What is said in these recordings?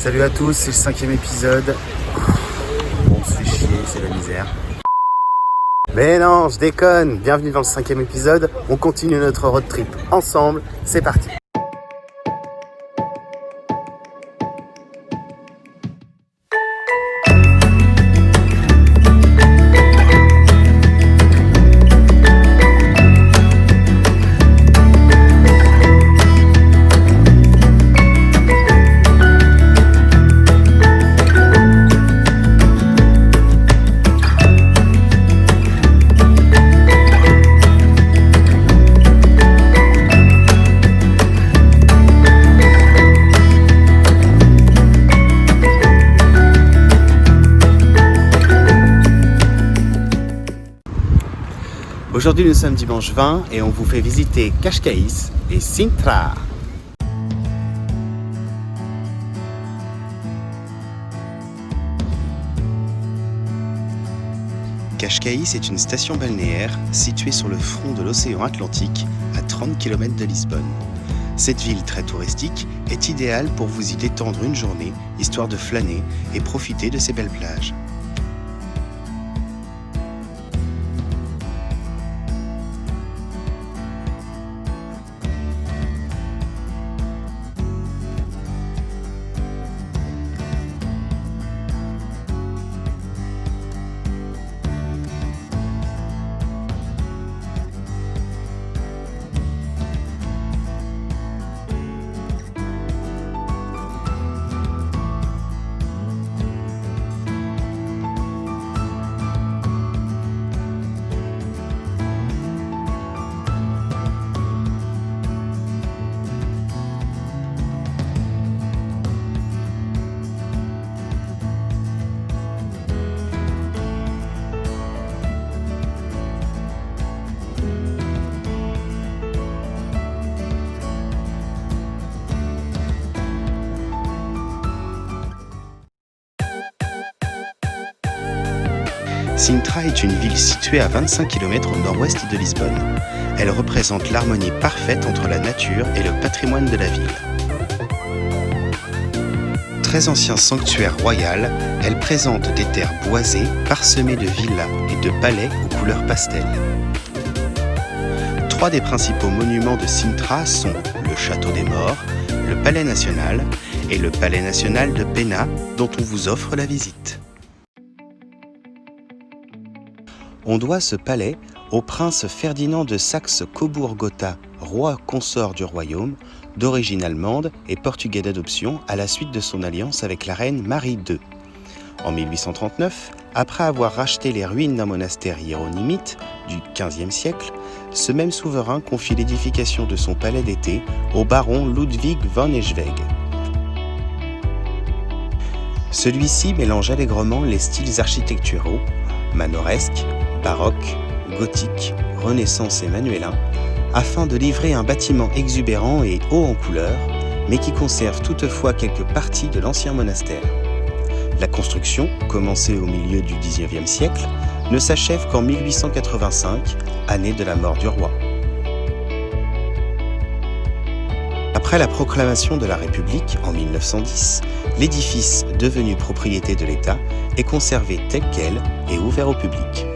Salut à tous, c'est le 5e épisode. On se fait chier, c'est la misère. Mais non, je déconne. Bienvenue dans le 5e épisode. On continue notre road trip ensemble. C'est parti. Aujourd'hui nous sommes dimanche 20 et on vous fait visiter Cascais et Sintra. Cascais est une station balnéaire située sur le front de l'océan Atlantique à 30 km de Lisbonne. Cette ville très touristique est idéale pour vous y détendre une journée, histoire de flâner et profiter de ses belles plages. Sintra est une ville située à 25 km au nord-ouest de Lisbonne. Elle représente l'harmonie parfaite entre la nature et le patrimoine de la ville. Très ancien sanctuaire royal, elle présente des terres boisées parsemées de villas et de palais aux couleurs pastel. Trois des principaux monuments de Sintra sont le Château des Morts, le Palais National et le Palais National de Pena, dont on vous offre la visite. On doit ce palais au prince Ferdinand de Saxe-Cobourg-Gotha, roi consort du royaume, d'origine allemande et portugais d'adoption à la suite de son alliance avec la reine Marie II. En 1839, après avoir racheté les ruines d'un monastère hiéronymite du XVe siècle, ce même souverain confie l'édification de son palais d'été au baron Ludwig von Eschwege. Celui-ci mélange allègrement les styles architecturaux, manoresques, baroque, gothique, renaissance et manuélin, afin de livrer un bâtiment exubérant et haut en couleur, mais qui conserve toutefois quelques parties de l'ancien monastère. La construction, commencée au milieu du XIXe siècle, ne s'achève qu'en 1885, année de la mort du roi. Après la proclamation de la République en 1910, l'édifice, devenu propriété de l'État, est conservé tel quel et ouvert au public.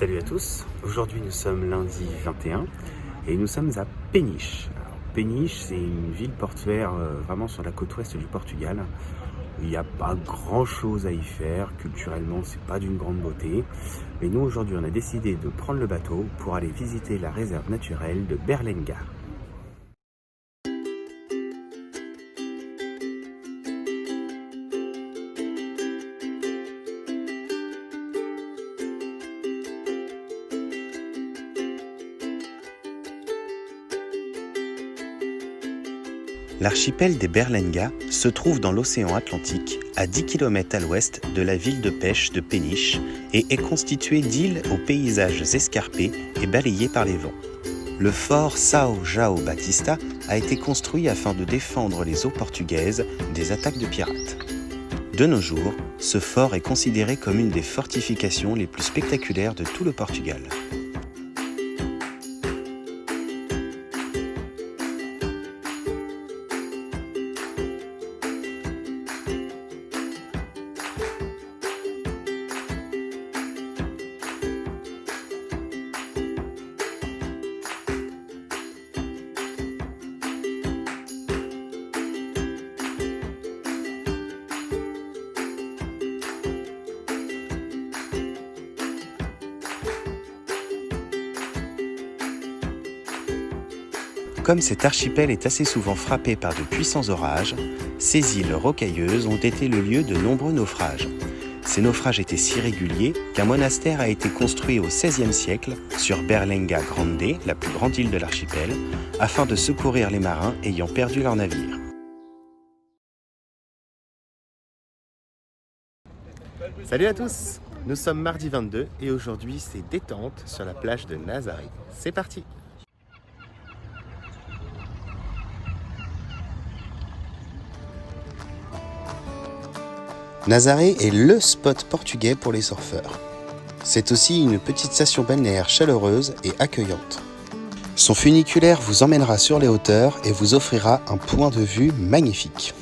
Salut à tous, aujourd'hui nous sommes lundi 21 et nous sommes à Peniche. Alors, Peniche, c'est une ville portuaire vraiment sur la côte ouest du Portugal. Il n'y a pas grand chose à y faire, culturellement c'est pas d'une grande beauté. Mais nous aujourd'hui on a décidé de prendre le bateau pour aller visiter la réserve naturelle de Berlenga. L'archipel des Berlenga se trouve dans l'océan Atlantique, à 10 km à l'ouest de la ville de pêche de Peniche et est constitué d'îles aux paysages escarpés et balayés par les vents. Le fort São João Batista a été construit afin de défendre les eaux portugaises des attaques de pirates. De nos jours, ce fort est considéré comme une des fortifications les plus spectaculaires de tout le Portugal. Comme cet archipel est assez souvent frappé par de puissants orages, ces îles rocailleuses ont été le lieu de nombreux naufrages. Ces naufrages étaient si réguliers qu'un monastère a été construit au XVIe siècle sur Berlenga Grande, la plus grande île de l'archipel, afin de secourir les marins ayant perdu leur navire. Salut à tous! Nous sommes mardi 22 et aujourd'hui c'est détente sur la plage de Nazaré. C'est parti! Nazaré est le spot portugais pour les surfeurs. C'est aussi une petite station balnéaire chaleureuse et accueillante. Son funiculaire vous emmènera sur les hauteurs et vous offrira un point de vue magnifique.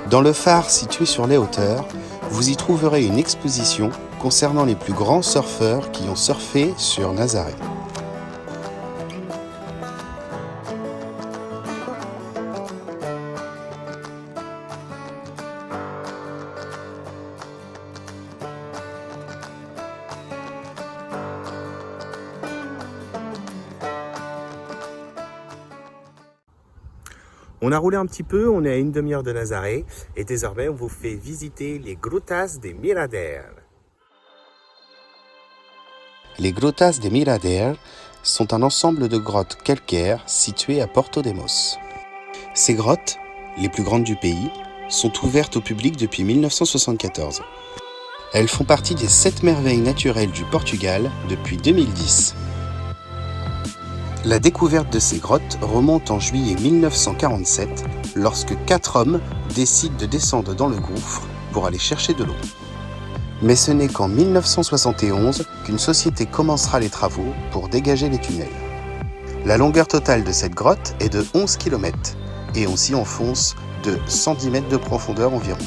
Dans le phare situé sur les hauteurs, vous y trouverez une exposition concernant les plus grands surfeurs qui ont surfé sur Nazaré. On a roulé un petit peu, on est à une demi-heure de Nazaré et désormais on vous fait visiter les Grutas de Mirader. Les Grutas de Mirader sont un ensemble de grottes calcaires situées à Porto Demos. Ces grottes, les plus grandes du pays, sont ouvertes au public depuis 1974. Elles font partie des 7 merveilles naturelles du Portugal depuis 2010. La découverte de ces grottes remonte en juillet 1947, lorsque 4 hommes décident de descendre dans le gouffre pour aller chercher de l'eau. Mais ce n'est qu'en 1971 qu'une société commencera les travaux pour dégager les tunnels. La longueur totale de cette grotte est de 11 km et on s'y enfonce de 110 mètres de profondeur environ.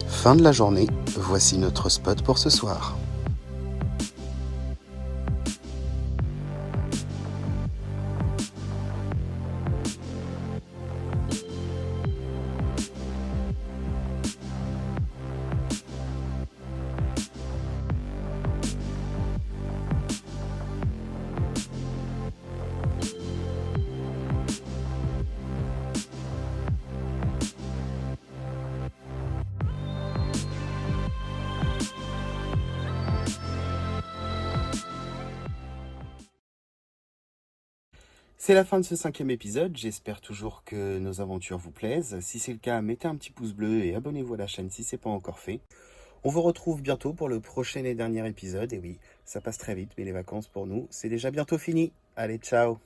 Fin de la journée, voici notre spot pour ce soir. C'est la fin de ce 5e épisode, j'espère toujours que nos aventures vous plaisent. Si c'est le cas, mettez un petit pouce bleu et abonnez-vous à la chaîne si c'est pas encore fait. On vous retrouve bientôt pour le prochain et dernier épisode. Et oui, ça passe très vite, mais les vacances pour nous, c'est déjà bientôt fini. Allez, ciao!